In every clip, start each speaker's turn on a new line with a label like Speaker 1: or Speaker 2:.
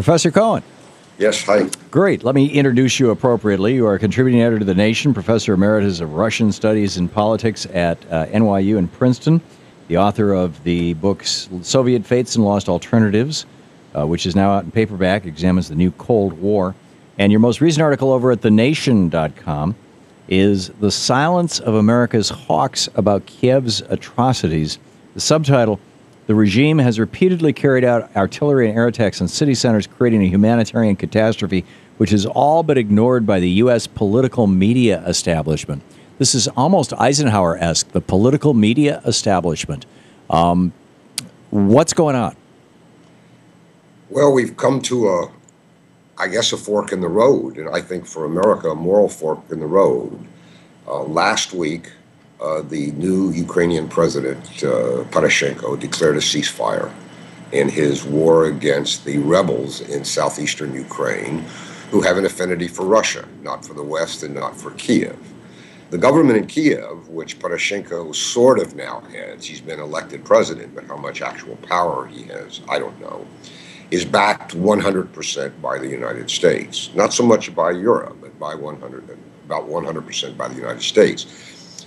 Speaker 1: Professor Cohen.
Speaker 2: Yes, hi.
Speaker 1: Great. Let me introduce you appropriately. You are a contributing editor to The Nation, Professor Emeritus of Russian Studies and Politics at NYU and Princeton, the author of the books Soviet Fates and Lost Alternatives, which is now out in paperback, examines the new Cold War. And your most recent article over at thenation.com is The Silence of America's Hawks About Kiev's Atrocities. The subtitle, The regime has repeatedly carried out artillery and air attacks on city centers, creating a humanitarian catastrophe, which is all but ignored by the U.S. political media establishment. This is almost Eisenhower-esque, the political media establishment. What's going on?
Speaker 2: Well, we've come to a fork in the road, and I think for America, a moral fork in the road. Last week, the new Ukrainian president, Poroshenko, declared a ceasefire in his war against the rebels in southeastern Ukraine, who have an affinity for Russia, not for the West and not for Kiev. The government in Kiev, which Poroshenko sort of now heads, he's been elected president, but how much actual power he has, I don't know, is backed 100% by the United States. Not so much by Europe, but by about 100% by the United States.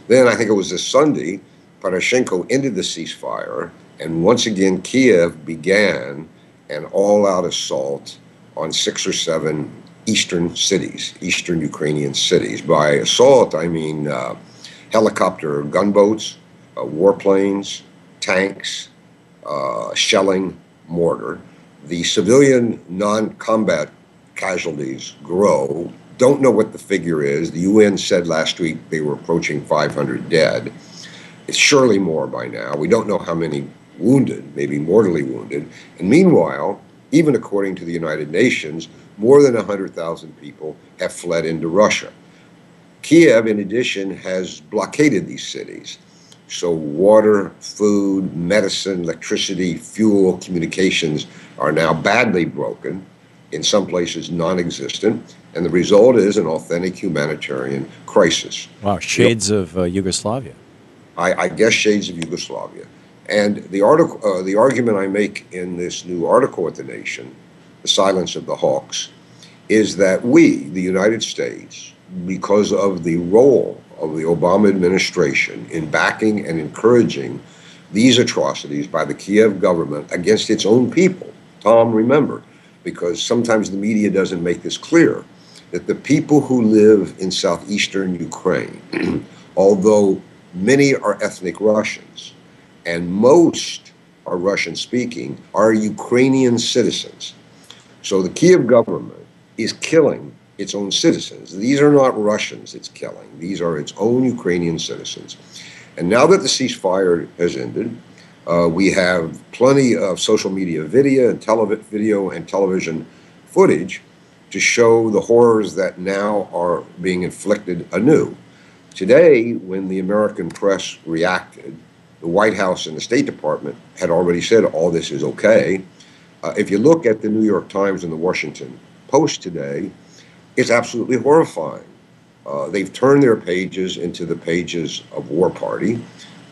Speaker 2: Then, I think it was this Sunday, Poroshenko ended the ceasefire, and once again, Kiev began an all-out assault on 6 or 7 eastern cities, eastern Ukrainian cities. By assault, I mean helicopter gunboats, warplanes, tanks, shelling, mortar. The civilian non-combat casualties grow. Don't know what the figure is. The UN said last week they were approaching 500 dead. It's surely more by now. We don't know how many wounded, maybe mortally wounded. And meanwhile, even according to the United Nations, more than 100,000 people have fled into Russia. Kiev, in addition, has blockaded these cities. So water, food, medicine, electricity, fuel, communications are now badly broken, in some places non-existent, and the result is an authentic humanitarian crisis.
Speaker 1: Wow, shades of Yugoslavia.
Speaker 2: I guess shades of Yugoslavia. And the argument I make in this new article at The Nation, The Silence of the Hawks, is that we, the United States, because of the role of the Obama administration in backing and encouraging these atrocities by the Kiev government against its own people. Tom, remember, because sometimes the media doesn't make this clear, that the people who live in southeastern Ukraine, although many are ethnic Russians and most are Russian-speaking, are Ukrainian citizens. So the Kiev government is killing its own citizens. These are not Russians it's killing. These are its own Ukrainian citizens. And now that the ceasefire has ended, we have plenty of social media video and television footage to show the horrors that now are being inflicted anew. Today, when the American press reacted, the White House and the State Department had already said all this is okay. If you look at the New York Times and the Washington Post today, it's absolutely horrifying. They've turned their pages into the pages of War Party,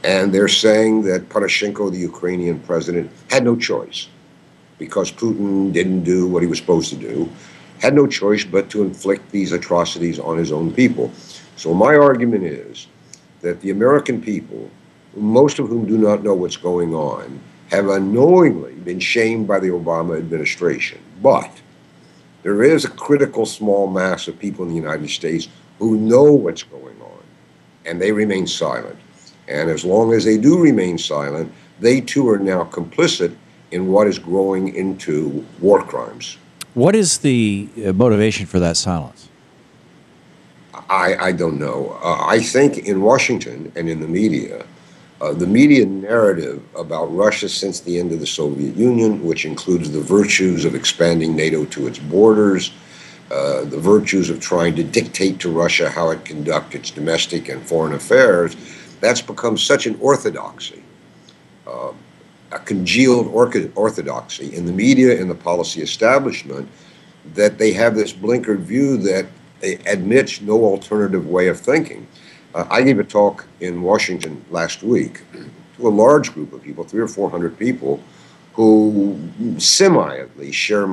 Speaker 2: and they're saying that Poroshenko, the Ukrainian president, had no choice because Putin didn't do what he was supposed to do, had no choice but to inflict these atrocities on his own people. So my argument is that the American people, most of whom do not know what's going on, have unknowingly been shamed by the Obama administration. But there is a critical small mass of people in the United States who know what's going on, and they remain silent. And as long as they do remain silent, they too are now complicit in what is growing into war crimes.
Speaker 1: What is the motivation for that silence?
Speaker 2: I don't know. I think in Washington and in the media narrative about Russia since the end of the Soviet Union, which includes the virtues of expanding NATO to its borders, the virtues of trying to dictate to Russia how it conduct its domestic and foreign affairs, that's become such an orthodoxy, a congealed orthodoxy in the media and the policy establishment, that they have this blinkered view that admits no alternative way of thinking. I gave a talk in Washington last week to a large group of people, 300 or 400 people, who semi at least share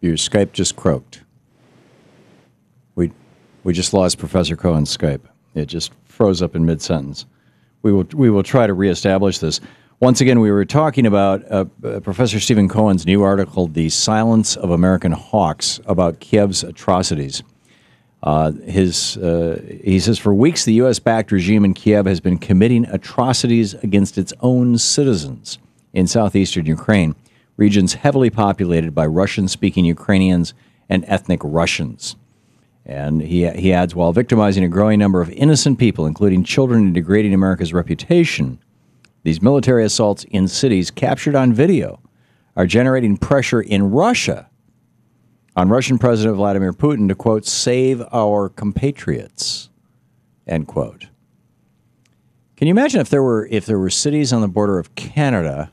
Speaker 1: Your Skype just croaked. We just lost Professor Cohen's Skype. It just froze up in mid-sentence. We will try to reestablish this. Once again, we were talking about Professor Stephen Cohen's new article, "The Silence of American Hawks," about Kiev's atrocities. He says, for weeks, the U.S.-backed regime in Kiev has been committing atrocities against its own citizens in southeastern Ukraine, regions heavily populated by Russian-speaking Ukrainians and ethnic Russians. And he adds, while victimizing a growing number of innocent people, including children, and degrading America's reputation, these military assaults in cities captured on video are generating pressure in Russia on Russian President Vladimir Putin to, quote, save our compatriots, end quote. Can you imagine if there were cities on the border of Canada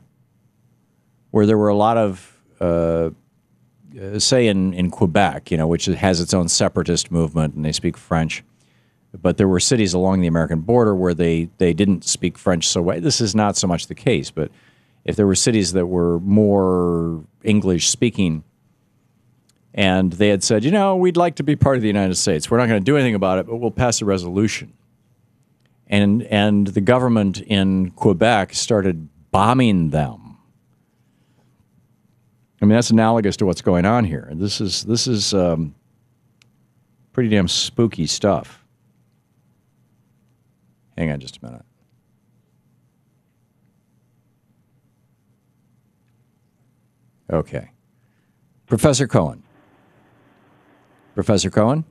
Speaker 1: where there were a lot of, say in Quebec, which has its own separatist movement and they speak French, but there were cities along the American border where they didn't speak French so well. This is not so much the case, but if there were cities that were more English-speaking and they had said, we'd like to be part of the United States. We're not going to do anything about it, but we'll pass a resolution. And the government in Quebec started bombing them. I mean, that's analogous to what's going on here. This is pretty damn spooky stuff. Hang on just a minute. Okay. Professor Cohen. Professor Cohen?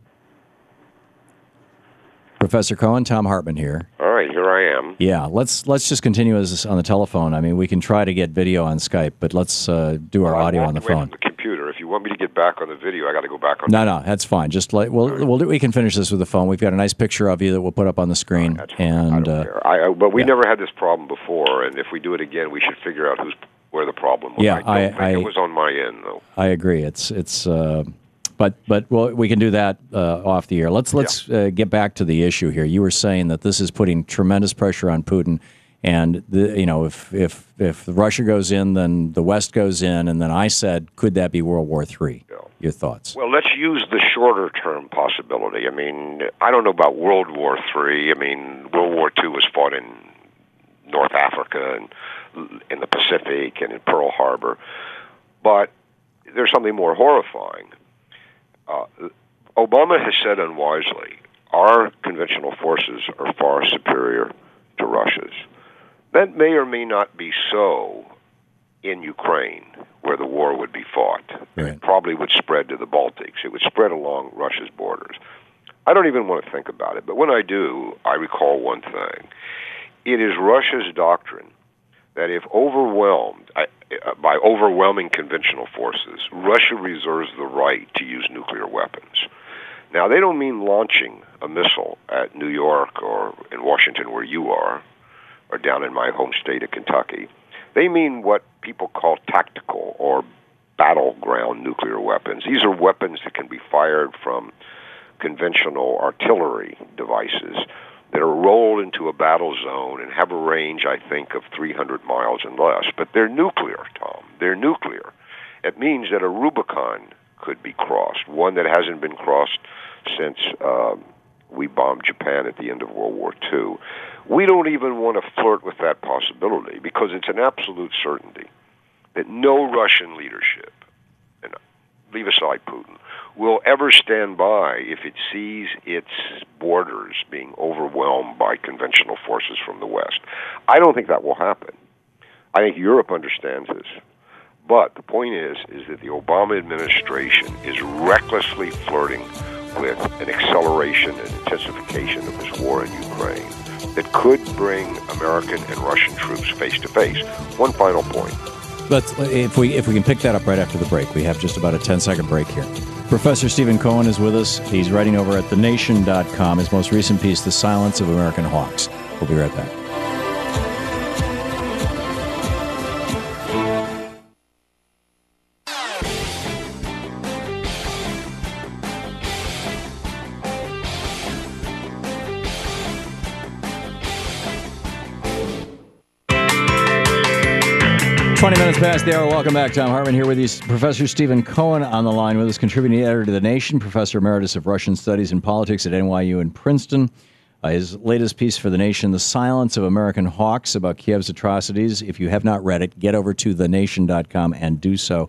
Speaker 1: Professor Cohen, Thom Hartmann here.
Speaker 3: All right, here I am.
Speaker 1: Yeah, let's just continue as on the telephone. I mean, we can try to get video on Skype, but let's do our audio on the phone.
Speaker 3: From the computer. If you want me to get back on the video, I got to go back on.
Speaker 1: No, that's fine. Just we can finish this with the phone. We've got a nice picture of you that we'll put up on the screen.
Speaker 3: That's fine. I don't care. But we never had this problem before, and if we do it again, we should figure out where the problem was.
Speaker 1: Yeah,
Speaker 3: I don't think it was on my end, though.
Speaker 1: I agree. But we can do that off the air. Let's get back to the issue here. You were saying that this is putting tremendous pressure on Putin, and if Russia goes in, then the West goes in, and then I said, could that be World War III? Yeah. Your thoughts?
Speaker 3: Well, let's use the shorter-term possibility. I mean, I don't know about World War III. I mean, World War II was fought in North Africa and in the Pacific and in Pearl Harbor, but there's something more horrifying. Obama has said unwisely, our conventional forces are far superior to Russia's. That may or may not be so in Ukraine, where the war would be fought.
Speaker 1: Right.
Speaker 3: It probably would spread to the Baltics. It would spread along Russia's borders. I don't even want to think about it, but when I do, I recall one thing. It is Russia's doctrine that if overwhelmed by overwhelming conventional forces, Russia reserves the right to use nuclear weapons. Now, they don't mean launching a missile at New York or in Washington where you are, or down in my home state of Kentucky. They mean what people call tactical or battleground nuclear weapons. These are weapons that can be fired from conventional artillery devices that are rolled into a battle zone and have a range, I think, of 300 miles and less. But they're nuclear, Tom. They're nuclear. It means that a Rubicon could be crossed, one that hasn't been crossed since we bombed Japan at the end of World War II. We don't even want to flirt with that possibility because it's an absolute certainty that no Russian leadership, and leave aside Putin, will ever stand by if it sees its borders being overwhelmed by conventional forces from the West. I don't think that will happen. I think Europe understands this. But the point is that the Obama administration is recklessly flirting with an acceleration and intensification of this war in Ukraine that could bring American and Russian troops face to face. One final point.
Speaker 1: If we can pick that up right after the break. We have just about a 10-second break here. Professor Stephen Cohen is with us. He's writing over at thenation.com. His most recent piece, The Silence of American Hawks. We'll be right back. 20 minutes past the hour. Welcome back. Thom Hartmann here with you. Professor Stephen Cohen on the line with us, contributing editor to The Nation, Professor Emeritus of Russian Studies and Politics at NYU in Princeton. His latest piece for The Nation, The Silence of American Hawks, about Kiev's atrocities. If you have not read it, get over to thenation.com and do so.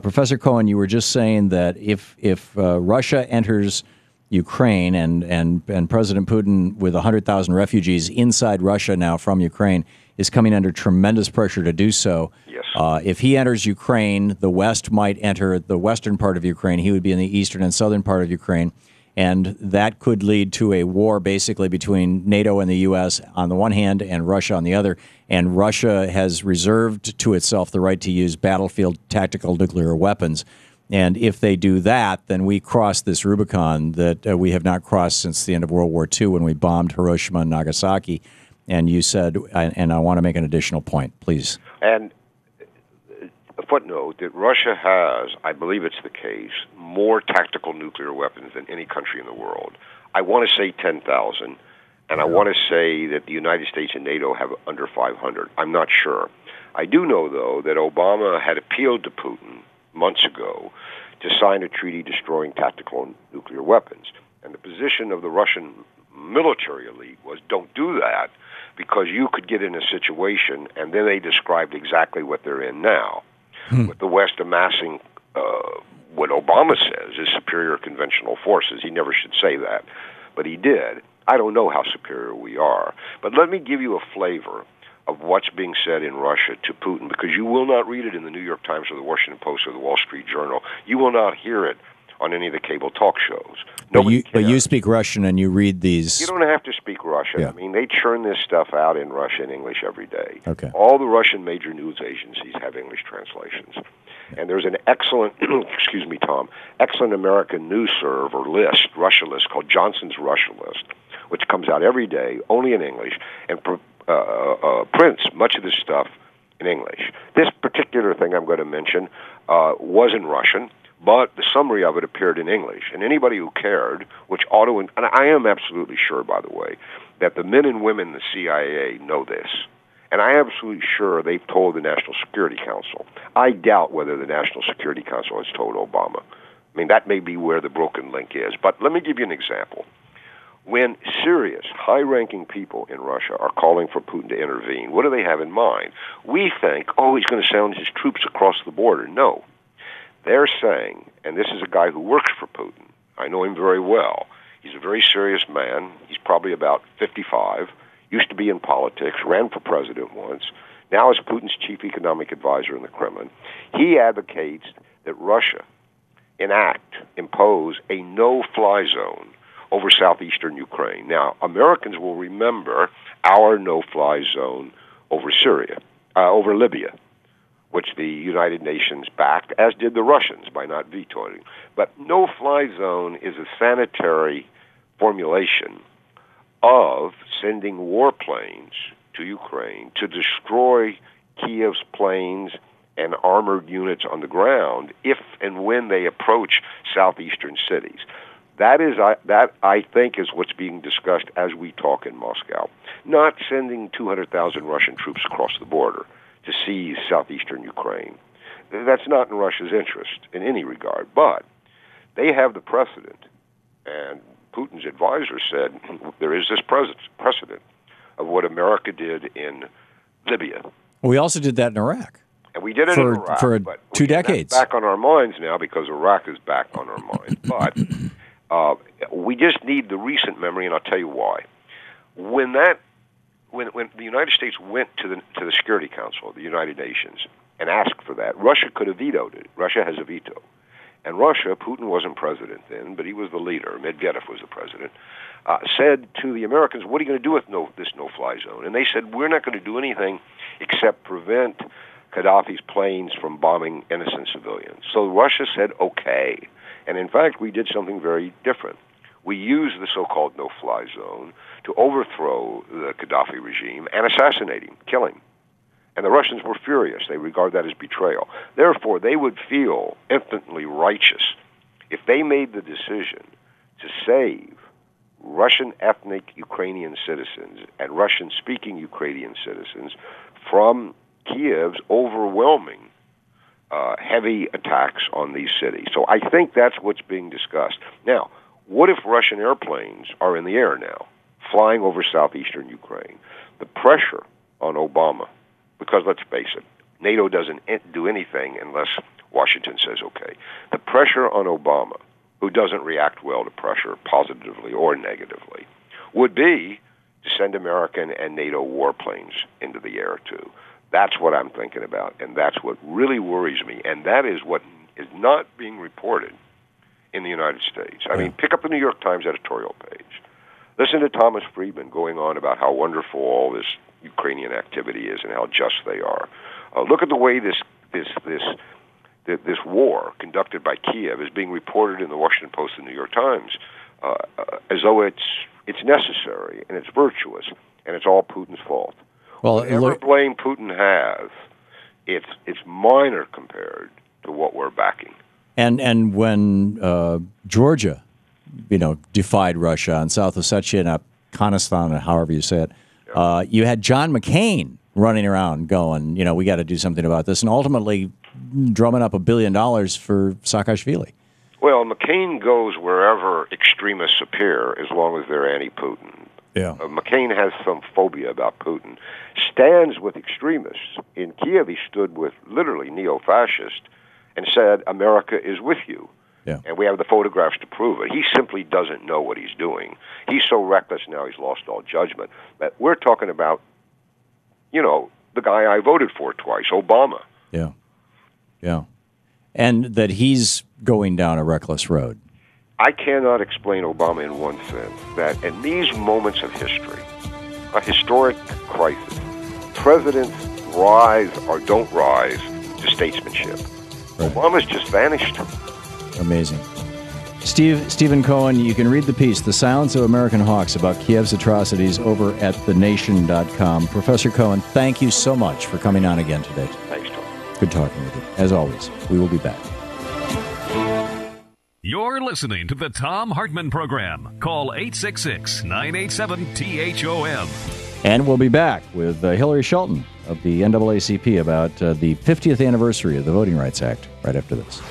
Speaker 1: Professor Cohen, you were just saying that if Russia enters Ukraine and President Putin, with 100,000 refugees inside Russia now from Ukraine, is coming under tremendous pressure to do so.
Speaker 3: Yes.
Speaker 1: If he enters Ukraine, the West might enter the western part of Ukraine. He would be in the eastern and southern part of Ukraine. And that could lead to a war basically between NATO and the U.S. on the one hand and Russia on the other. And Russia has reserved to itself the right to use battlefield tactical nuclear weapons. And if they do that, then we cross this Rubicon that we have not crossed since the end of World War II when we bombed Hiroshima and Nagasaki. And you said, and I want to make an additional point, please.
Speaker 3: And a footnote that Russia has, I believe it's the case, more tactical nuclear weapons than any country in the world. I want to say 10,000, and I want to say that the United States and NATO have under 500. I'm not sure. I do know, though, that Obama had appealed to Putin months ago to sign a treaty destroying tactical nuclear weapons. And the position of the Russian military elite was, don't do that, because you could get in a situation, and then they described exactly what they're in now, with the West amassing what Obama says is superior conventional forces. He never should say that, but he did. I don't know how superior we are, but let me give you a flavor of what's being said in Russia to Putin, because you will not read it in the New York Times or the Washington Post or the Wall Street Journal. You will not hear it on any of the cable talk shows.
Speaker 1: But you speak Russian and you read these.
Speaker 3: You don't have to speak Russian.
Speaker 1: Yeah.
Speaker 3: I mean, they churn this stuff out in Russian English every day.
Speaker 1: Okay.
Speaker 3: All the Russian major news agencies have English translations. And there's an excellent, excuse me, Tom, excellent American news serve or list, Russia list, called Johnson's Russia List, which comes out every day, only in English, and prints much of this stuff in English. This particular thing I'm going to mention was in Russian, but the summary of it appeared in English. And anybody who cared, which ought to, and I am absolutely sure, by the way, that the men and women in the CIA know this. And I am absolutely sure they've told the National Security Council. I doubt whether the National Security Council has told Obama. I mean, that may be where the broken link is. But let me give you an example. When serious, high-ranking people in Russia are calling for Putin to intervene, what do they have in mind? We think, oh, he's going to send his troops across the border. No. They're saying, and this is a guy who works for Putin. I know him very well. He's a very serious man. He's probably about 55, used to be in politics, ran for president once, now is Putin's chief economic advisor in the Kremlin. He advocates that Russia impose a no-fly zone over southeastern Ukraine. Now, Americans will remember our no-fly zone over over Libya, which the United Nations backed, as did the Russians by not vetoing. But no-fly zone is a sanitary formulation of sending warplanes to Ukraine to destroy Kiev's planes and armored units on the ground if and when they approach southeastern cities. That I think is what's being discussed as we talk in Moscow. Not sending 200,000 Russian troops across the border to seize southeastern Ukraine. That's not in Russia's interest in any regard, but they have the precedent, and Putin's advisor said there is this precedent of what America did in Libya.
Speaker 1: We also did that in Iraq.
Speaker 3: And we did it in Iraq
Speaker 1: for
Speaker 3: but
Speaker 1: 2 decades.
Speaker 3: That's back on our minds now because Iraq is back on our minds. But we just need the recent memory, and I'll tell you why. When the United States went to the Security Council of the United Nations and asked for that, Russia could have vetoed it. Russia has a veto. And Russia, Putin wasn't president then, but he was the leader, Medvedev was the president, said to the Americans, what are you going to do with this no-fly zone? And they said, we're not going to do anything except prevent Gaddafi's planes from bombing innocent civilians. So Russia said, okay. And in fact, we did something very different. We used the so-called no-fly zone to overthrow the Gaddafi regime and assassinate him, kill him. And the Russians were furious. They regard that as betrayal. Therefore, they would feel infinitely righteous if they made the decision to save Russian ethnic Ukrainian citizens and Russian-speaking Ukrainian citizens from Kiev's overwhelming heavy attacks on these cities. So I think that's what's being discussed. Now, what if Russian airplanes are in the air now, flying over southeastern Ukraine? The pressure on Obama, because let's face it, NATO doesn't do anything unless Washington says okay. The pressure on Obama, who doesn't react well to pressure positively or negatively, would be to send American and NATO warplanes into the air too. That's what I'm thinking about, and that's what really worries me, and that is what is not being reported in the United States. I mean, pick up the New York Times editorial page. Listen to Thomas Friedman going on about how wonderful all this Ukrainian activity is and how just they are. Look at the way this war conducted by Kiev is being reported in the Washington Post and New York Times as though it's necessary and it's virtuous and it's all Putin's fault.
Speaker 1: Well,
Speaker 3: whatever blame Putin has, it's minor compared to what we're backing.
Speaker 1: And when Georgia, defied Russia and South Ossetia and Afghanistan, however you say it, you had John McCain running around going, we got to do something about this, and ultimately drumming up $1 billion for Saakashvili. Well,
Speaker 3: McCain goes wherever extremists appear as long as they're anti-Putin.
Speaker 1: Yeah.
Speaker 3: McCain has some phobia about Putin. Stands with extremists. In Kiev, he stood with literally neo-fascists and said, America is with you.
Speaker 1: Yeah.
Speaker 3: And we have the photographs to prove it. He simply doesn't know what he's doing. He's so reckless now he's lost all judgment. But we're talking about, the guy I voted for twice, Obama.
Speaker 1: Yeah. Yeah. And that he's going down a reckless road.
Speaker 3: I cannot explain Obama in one sense, that in these moments of history, a historic crisis, presidents rise or don't rise to statesmanship. Right. Obama's just vanished.
Speaker 1: Amazing. Stephen Cohen, you can read the piece, The Silence of American Hawks, about Kiev's atrocities over at thenation.com. Professor Cohen, thank you so much for coming on again today.
Speaker 3: Thanks, Tom.
Speaker 1: Good talking with you. As always, we will be back.
Speaker 4: You're listening to the Thom Hartmann Program. Call 866-987-THOM.
Speaker 1: And we'll be back with Hillary Shelton of the NAACP about the 50th anniversary of the Voting Rights Act right after this.